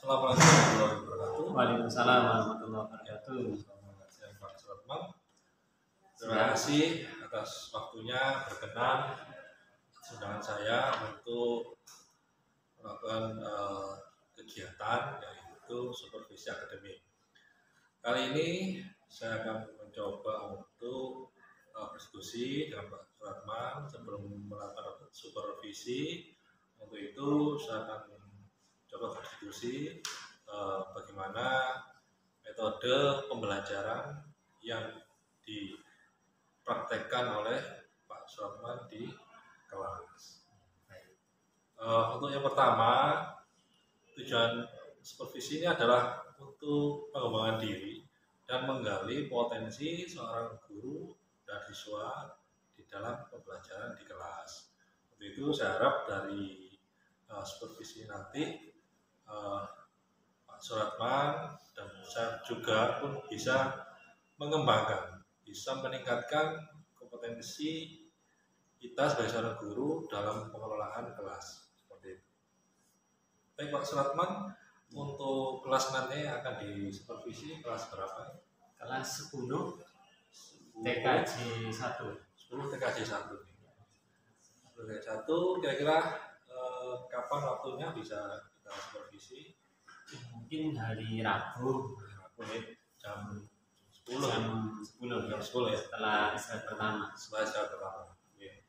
Assalamualaikum warahmatullahi wabarakatuh. Waalaikumsalam warahmatullahi wabarakatuh. Selamat siang Pak Suratman. Terima kasih atas waktunya berkenan undangan saya untuk melakukan kegiatan yaitu supervisi akademik. Kali ini saya akan mencoba untuk berdiskusi dengan Pak Suratman sebelum melakukan supervisi. Untuk itu saya akan coba berdiskusi bagaimana metode pembelajaran yang dipraktekkan oleh Pak Suratman di kelas. Untuk yang pertama, tujuan supervisi ini adalah untuk pengembangan diri dan menggali potensi seorang guru dan siswa di dalam pembelajaran di kelas. Untuk itu saya harap dari supervisi nanti Pak Suratman dan saya juga pun bisa mengembangkan, bisa meningkatkan kompetensi kita sebagai seorang guru dalam pengelolaan kelas. Seperti itu. Baik Pak Suratman, untuk kelas nanti akan disupervisi kelas berapa? Kelas 10 TKJ 1. 10 TKJ 1. 10 TKJ 1 kira-kira kapan waktunya bisa kita supervisi? Mungkin hari Rabu jam 10 jam 10 ya? setelah istirahat pertama. Setelah istirahat pertama. Oke.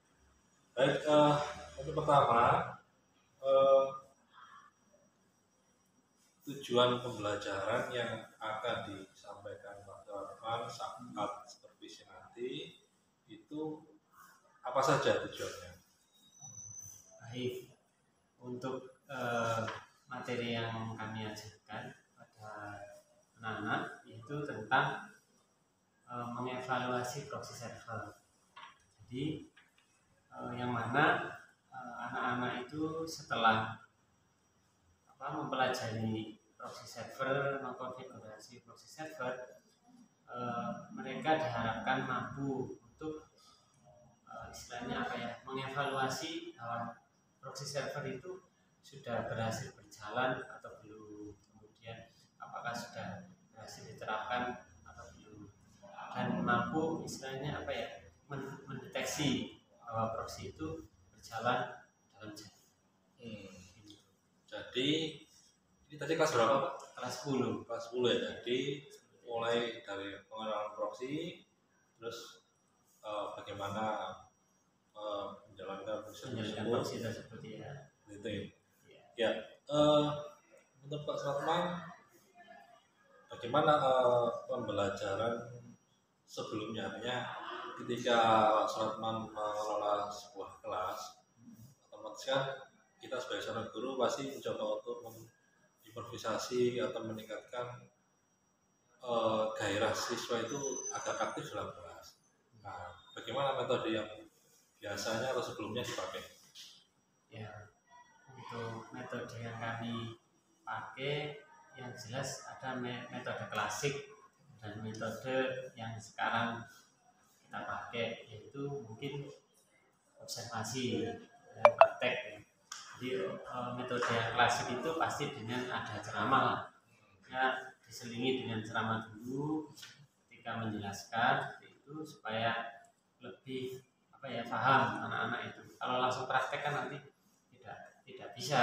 Baik, untuk pertama tujuan pembelajaran yang akan disampaikan Pak Suratman saat supervisi nanti itu apa saja tujuannya? Baik, untuk materi yang kami ajarkan pada anak-anak itu tentang mengevaluasi proxy server. Jadi yang mana anak-anak itu setelah mempelajari proxy server, mengkonfigurasi proxy server, mereka diharapkan mampu untuk istilahnya mengevaluasi bahwa proxy server itu sudah berhasil berjalan atau belum, kemudian apakah sudah berhasil diterapkan atau belum, dan mampu istilahnya mendeteksi bahwa proxy itu berjalan dalam jalan. Jadi ini tadi kelas berapa Pak? Kelas 10. Kelas 10 ya. Jadi mulai dari pengenalan proxy, terus bagaimana menjalankan proxy tersebut ya. Itu ya. Untuk Pak Suratman, bagaimana pembelajaran sebelumnya? Ketika Pak Suratman mengelola sebuah kelas, otomatis kan kita sebagai seorang guru pasti mencoba untuk mengimprovisasi atau meningkatkan gairah siswa itu agar aktif dalam kelas. Nah, bagaimana metode yang biasanya atau sebelumnya dipakai? Ya, untuk metode yang kami pakai yang jelas ada metode klasik dan metode yang sekarang kita pakai, yaitu mungkin observasi dan praktek. Jadi metode yang klasik itu pasti dengan ada ceramah, ya, diselingi dengan ceramah dulu ketika menjelaskan itu supaya lebih paham anak-anak itu. Kalau langsung praktek kan nanti tidak bisa,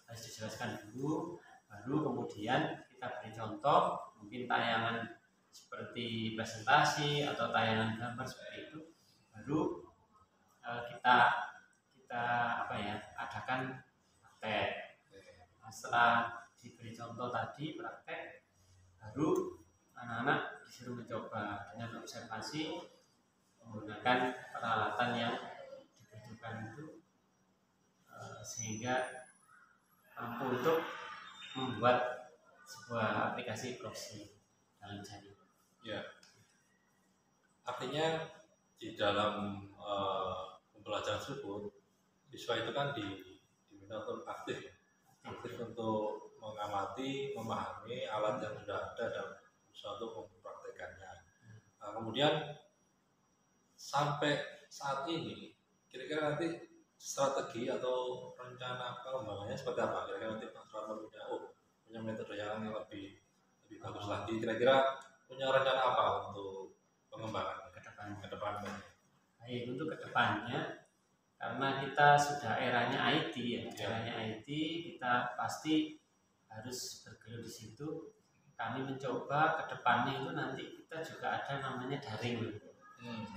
harus dijelaskan dulu, baru kemudian kita beri contoh, mungkin tayangan seperti presentasi atau tayangan gambar seperti itu, baru kita adakan praktek. Setelah diberi contoh tadi praktek, baru anak-anak disuruh mencoba dengan observasi menggunakan peralatan yang dibutuhkan itu, sehingga mampu untuk membuat sebuah aplikasi proxy dalam jaring. Ya, artinya di dalam pembelajaran tersebut siswa itu kan diminta untuk aktif untuk mengamati, memahami alat yang sudah ada dan suatu mempraktekannya. Kemudian sampai saat ini kira-kira nanti strategi atau rencana pengembangannya seperti apa? Kira-kira nanti Pak Suratman punya punya metode yang lebih bagus lagi. Kira-kira punya rencana apa untuk pengembangan ke depannya? Baik, untuk kedepannya karena kita sudah eranya IT ya, eranya IT kita pasti harus bergelut di situ. Kami mencoba kedepannya itu nanti kita juga ada namanya daring.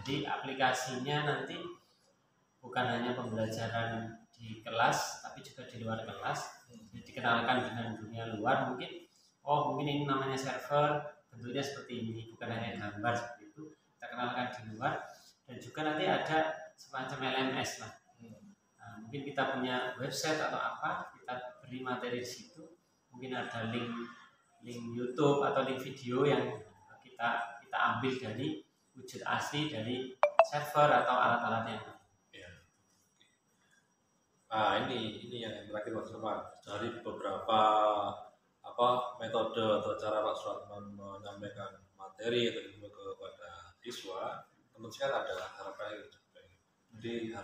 Jadi aplikasinya nanti bukan hanya pembelajaran di kelas, tapi juga di luar kelas. Jadi dikenalkan dengan dunia luar mungkin. Oh mungkin ini namanya server, bentuknya seperti ini, bukan hanya gambar seperti itu. Kita kenalkan di luar. Dan juga nanti ada semacam LMS lah. Nah, mungkin kita punya website atau apa, kita beri materi di situ. Mungkin ada link YouTube atau link video yang kita ambil dari wujud asli dari server atau alat-alat yang lain. Nah ini yang terakhir Pak Supratman, dari beberapa metode atau cara Pak Supratman menyampaikan materi atau ilmu kepada siswa, tentu saja ada harapan juga. Jadi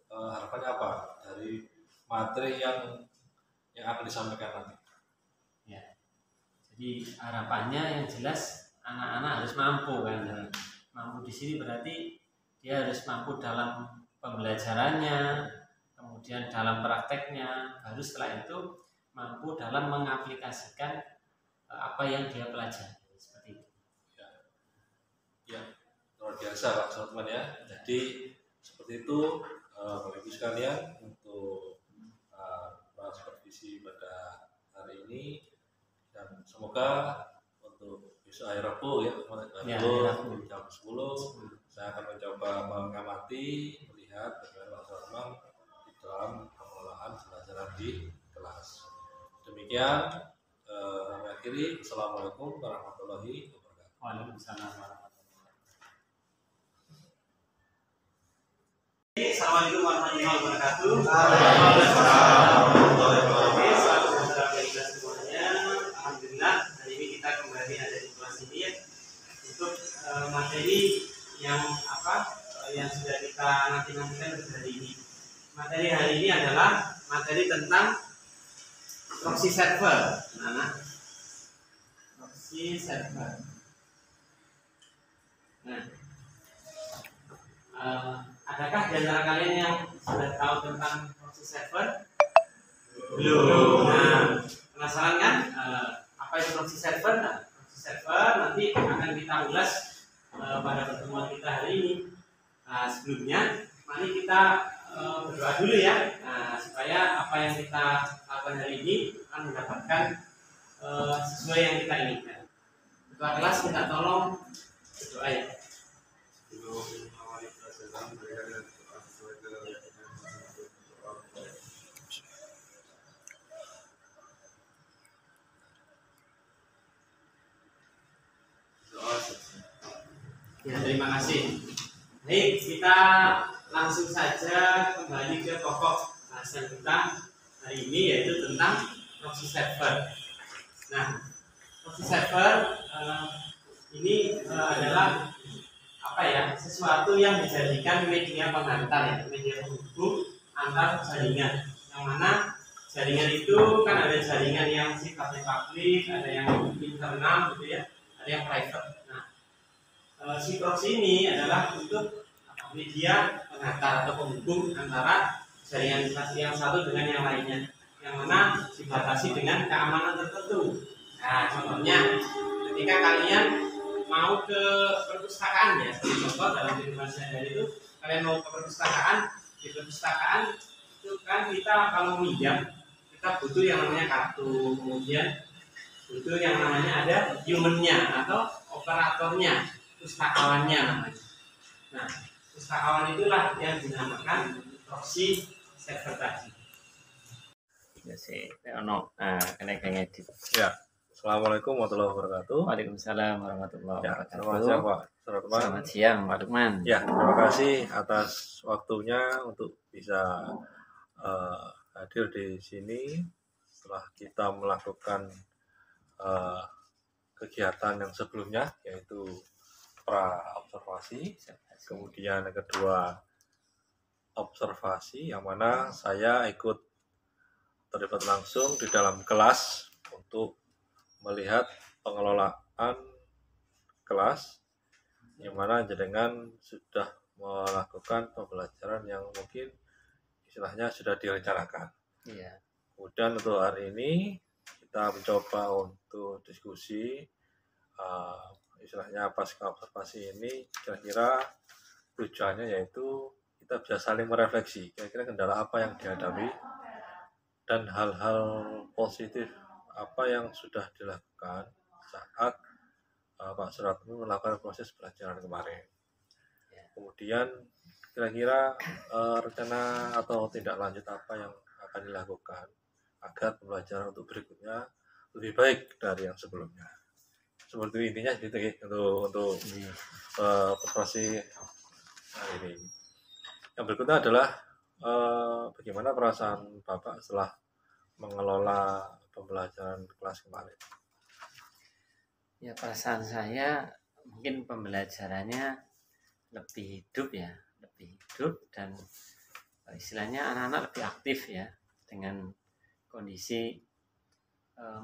harapannya apa dari materi yang akan disampaikan nanti? Ya, jadi harapannya yang jelas anak-anak harus mampu kan. Mampu di sini berarti dia harus mampu dalam pembelajarannya, kemudian dalam prakteknya, baru setelah itu mampu dalam mengaplikasikan apa yang dia pelajari seperti itu. Ya, luar biasa Pak Supratman ya. Jadi seperti itu Bapak Ibu sekalian untuk supervisi pada hari ini, dan semoga untuk besok hari Rabu jam 10 saya akan mencoba mengamati, melihat bagaimana Pak Supratman di dalam pengelolaan pembelajaran di kelas. Demikian kami akhiri. Assalamualaikum warahmatullahi wabarakatuh. Waalaikumsalam warahmatullahi wabarakatuh. Assalamualaikum warahmatullahi wabarakatuh. Alhamdulillah hari ini kita kembali ada di kelas ini ya, untuk materi yang sudah kita nantikan hari ini. Materi hari ini adalah materi tentang proxy server. Proxy server. Adakah di antara kalian yang sudah tahu tentang proxy server? Belum. Penasaran kan? Apa itu proxy server? Proxy server nanti akan kita ulas pada pertemuan kita hari ini. Sebelumnya, mari kita berdoa dulu ya, supaya apa yang kita lakukan hari ini akan mendapatkan sesuai yang kita inginkan. Ketua kelas minta tolong berdoa ya. Ya, terima kasih. Baik, kita langsung saja kembali ke pokok bahasan kita hari ini, yaitu tentang proxy server. Nah, proxy server ini adalah sesuatu yang dijadikan media pengantar ya, media penghubung antar jaringan. Yang mana jaringan itu kan ada jaringan yang sifatnya publik, ada yang internal gitu ya, ada yang private. Si proxy ini adalah untuk media pengantar atau penghubung antara jaringan yang satu dengan yang lainnya, yang mana dibatasi dengan keamanan tertentu. Nah, contohnya ketika kalian mau ke perpustakaan ya, seperti contoh dalam kehidupan sehari-hari itu, kalian mau ke perpustakaan, di perpustakaan itu kan kita kalau meminjam kita butuh yang namanya kartu, kemudian butuh yang namanya ada human-nya atau operatornya, pustakawannya namanya. Nah, pustakawan itulah yang dinamakan proxy server tadi. Ya, Assalamualaikum warahmatullahi wabarakatuh. Waalaikumsalam warahmatullahi wabarakatuh. Selamat siang Pak Supratman. Selamat siang Pak Lukman. Ya, terima kasih atas waktunya untuk bisa hadir di sini setelah kita melakukan kegiatan yang sebelumnya, yaitu pra-observasi, kemudian yang kedua observasi, yang mana saya ikut terlibat langsung di dalam kelas untuk melihat pengelolaan kelas yang mana jenengan sudah melakukan pembelajaran yang mungkin istilahnya sudah direncanakan. Iya. Kemudian untuk hari ini kita mencoba untuk diskusi istilahnya pasca observasi ini kira-kira tujuannya yaitu kita bisa saling merefleksi kira-kira kendala apa yang dihadapi dan hal-hal positif apa yang sudah dilakukan saat Pak Suratmi melakukan proses pelajaran kemarin. Kemudian kira-kira rencana atau tindak lanjut apa yang akan dilakukan agar pembelajaran untuk berikutnya lebih baik dari yang sebelumnya. Seperti intinya gitu ya untuk operasi hari ini. Yang berikutnya adalah bagaimana perasaan Bapak setelah mengelola pembelajaran kelas kemarin? Ya, perasaan saya mungkin pembelajarannya lebih hidup ya, lebih hidup dan istilahnya anak-anak lebih aktif ya dengan kondisi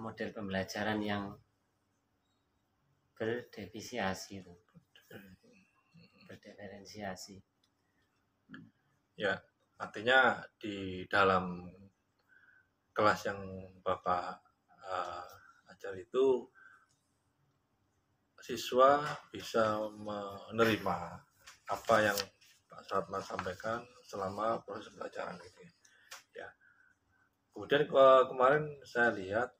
model pembelajaran yang berdiferensiasi itu. Berdiferensiasi. Ya, artinya di dalam kelas yang Bapak ajar itu siswa bisa menerima apa yang Pak Suratman sampaikan selama proses pembelajaran gitu ya. Kemudian kemarin saya lihat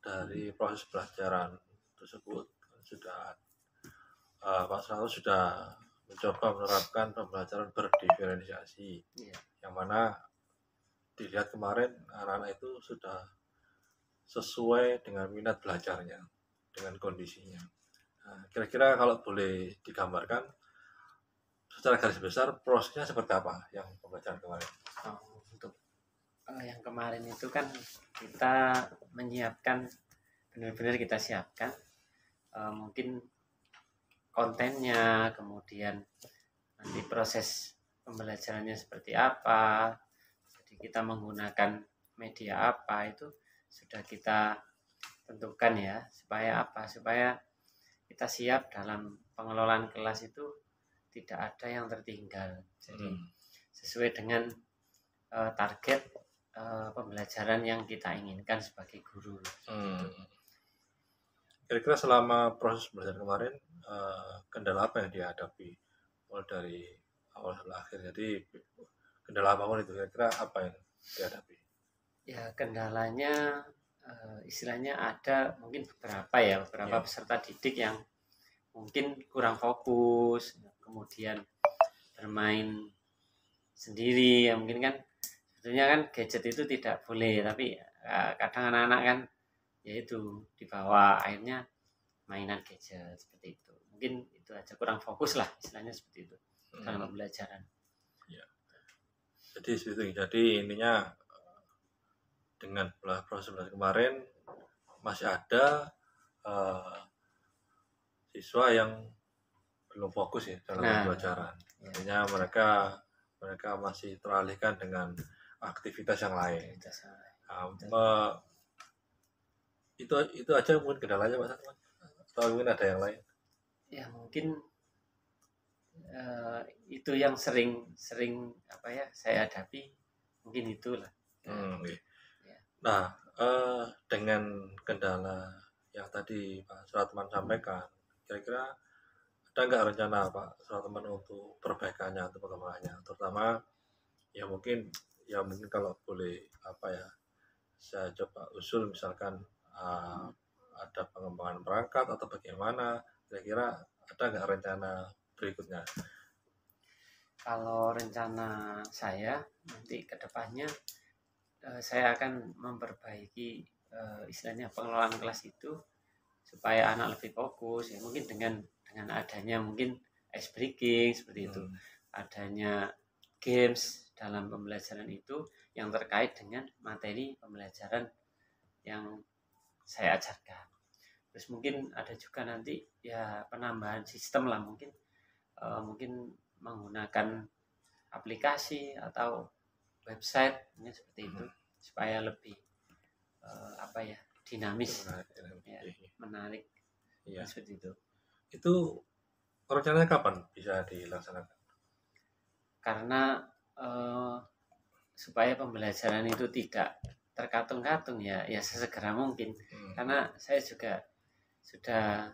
dari proses pelajaran tersebut sudah Pak Suratman sudah mencoba menerapkan pembelajaran berdiferensiasi, yang mana dilihat kemarin anak-anak itu sudah sesuai dengan minat belajarnya, dengan kondisinya. Nah, kira-kira kalau boleh digambarkan secara garis besar prosesnya seperti apa yang pembelajaran kemarin? Untuk yang kemarin itu kan kita menyiapkan, benar-benar kita siapkan mungkin kontennya, kemudian nanti proses pembelajarannya seperti apa, jadi kita menggunakan media apa itu sudah kita tentukan ya, supaya apa? Supaya kita siap dalam pengelolaan kelas itu tidak ada yang tertinggal. Jadi sesuai dengan target pembelajaran yang kita inginkan sebagai guru. Kira-kira selama proses pembelajaran kemarin kendala apa yang dihadapi mulai dari awal sampai akhir? Jadi kendala apapun itu kira-kira apa yang dihadapi? Ya, kendalanya istilahnya ada mungkin beberapa peserta didik yang mungkin kurang fokus, kemudian bermain sendiri ya, mungkin kan sebetulnya kan gadget itu tidak boleh, tapi kadang anak-anak kan yaitu dibawa akhirnya mainan gadget seperti itu. Mungkin itu aja, kurang fokus lah istilahnya seperti itu dalam pembelajaran. Ya. Jadi intinya dengan proses belajar kemarin masih ada siswa yang belum fokus ya dalam pembelajaran. Artinya mereka masih teralihkan dengan aktivitas yang lain. Itu aja mungkin kendalanya Mas Atman, atau mungkin ada yang lain? Ya mungkin itu yang sering apa ya saya hadapi, mungkin itulah. Okay. Nah, dengan kendala yang tadi Pak Suratman sampaikan, kira-kira ada nggak rencana Pak Suratman untuk perbaikannya atau pengembangannya, terutama ya mungkin kalau boleh saya coba usul misalkan ada pengembangan perangkat atau bagaimana, kira-kira ada nggak rencana berikutnya? Kalau rencana saya nanti ke depannya saya akan memperbaiki istilahnya pengelolaan kelas itu supaya anak lebih fokus ya, mungkin dengan adanya mungkin ice breaking seperti itu, adanya games dalam pembelajaran itu yang terkait dengan materi pembelajaran yang saya ajarkan. Terus mungkin ada juga nanti ya penambahan sistem lah, mungkin menggunakan aplikasi atau website ini seperti itu supaya lebih dinamis, Menarik. ya, menarik, Iya. seperti itu. Itu rencananya kapan bisa dilaksanakan? Karena supaya pembelajaran itu tidak terkatung-katung ya sesegera mungkin. Karena saya juga sudah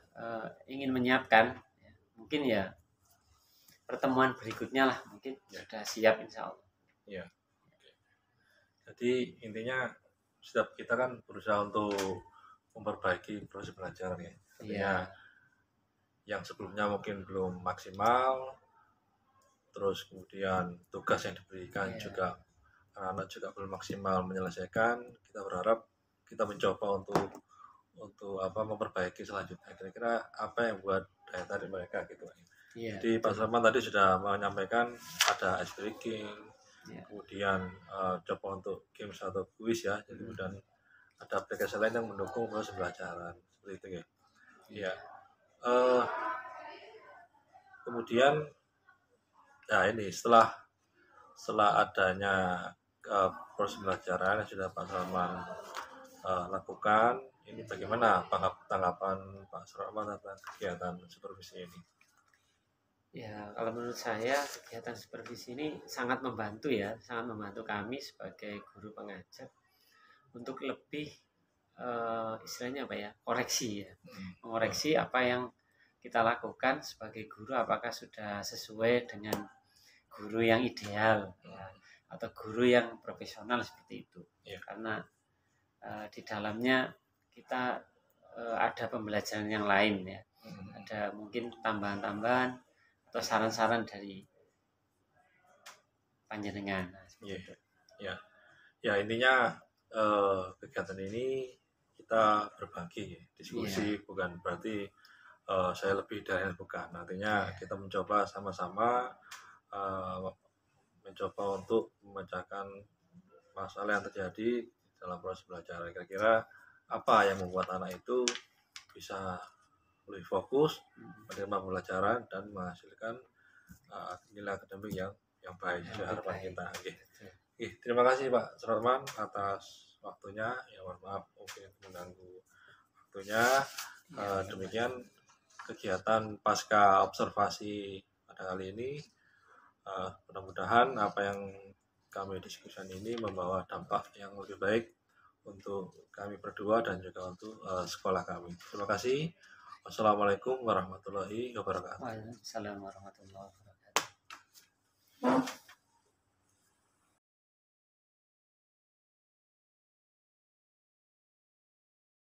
ingin menyiapkan, ya, mungkin ya pertemuan berikutnya lah mungkin sudah siap insya Allah. Ya. Jadi intinya setiap kita kan berusaha untuk memperbaiki proses belajar ya. Artinya yang sebelumnya mungkin belum maksimal, terus kemudian tugas yang diberikan juga anak-anak juga belum maksimal menyelesaikan. Kita berharap kita mencoba untuk memperbaiki selanjutnya. Kira-kira apa yang buat daya tarik mereka gitu. Jadi Pak Sulaiman tadi sudah menyampaikan ada ice breaking, kemudian coba untuk games atau quiz ya, jadi kemudian ada aplikasi lain yang mendukung proses pembelajaran seperti itu ya. Iya. Kemudian ya ini setelah adanya proses pembelajaran yang sudah Pak Sulaiman lakukan, ini bagaimana tanggapan Pak Sulaiman tentang kegiatan supervisi ini? Ya, kalau menurut saya kegiatan supervisi ini sangat membantu ya, sangat membantu kami sebagai guru pengajar untuk lebih istilahnya apa ya, koreksi ya, mengoreksi apa yang kita lakukan sebagai guru, apakah sudah sesuai dengan guru yang ideal ya, atau guru yang profesional seperti itu. Karena di dalamnya kita ada pembelajaran yang lain ya, ada mungkin tambahan-tambahan atau saran-saran dari panjenengan. Ya intinya kegiatan ini kita berbagi, diskusi, bukan berarti saya lebih dari bukan. Nantinya kita mencoba sama-sama mencoba untuk memecahkan masalah yang terjadi dalam proses belajar. Kira-kira apa yang membuat anak itu bisa lebih fokus menerima pembelajaran dan menghasilkan nilai akademik yang baik sesuai harapan kita. Terima kasih Pak Sulaiman atas waktunya. Ya mohon maaf mungkin mengganggu waktunya. Demikian kegiatan pasca observasi pada kali ini. Mudah-mudahan apa yang kami diskusikan ini membawa dampak yang lebih baik untuk kami berdua dan juga untuk sekolah kami. Terima kasih. Wassalamualaikum warahmatullahi wabarakatuh. Waalaikumsalam warahmatullahi wabarakatuh.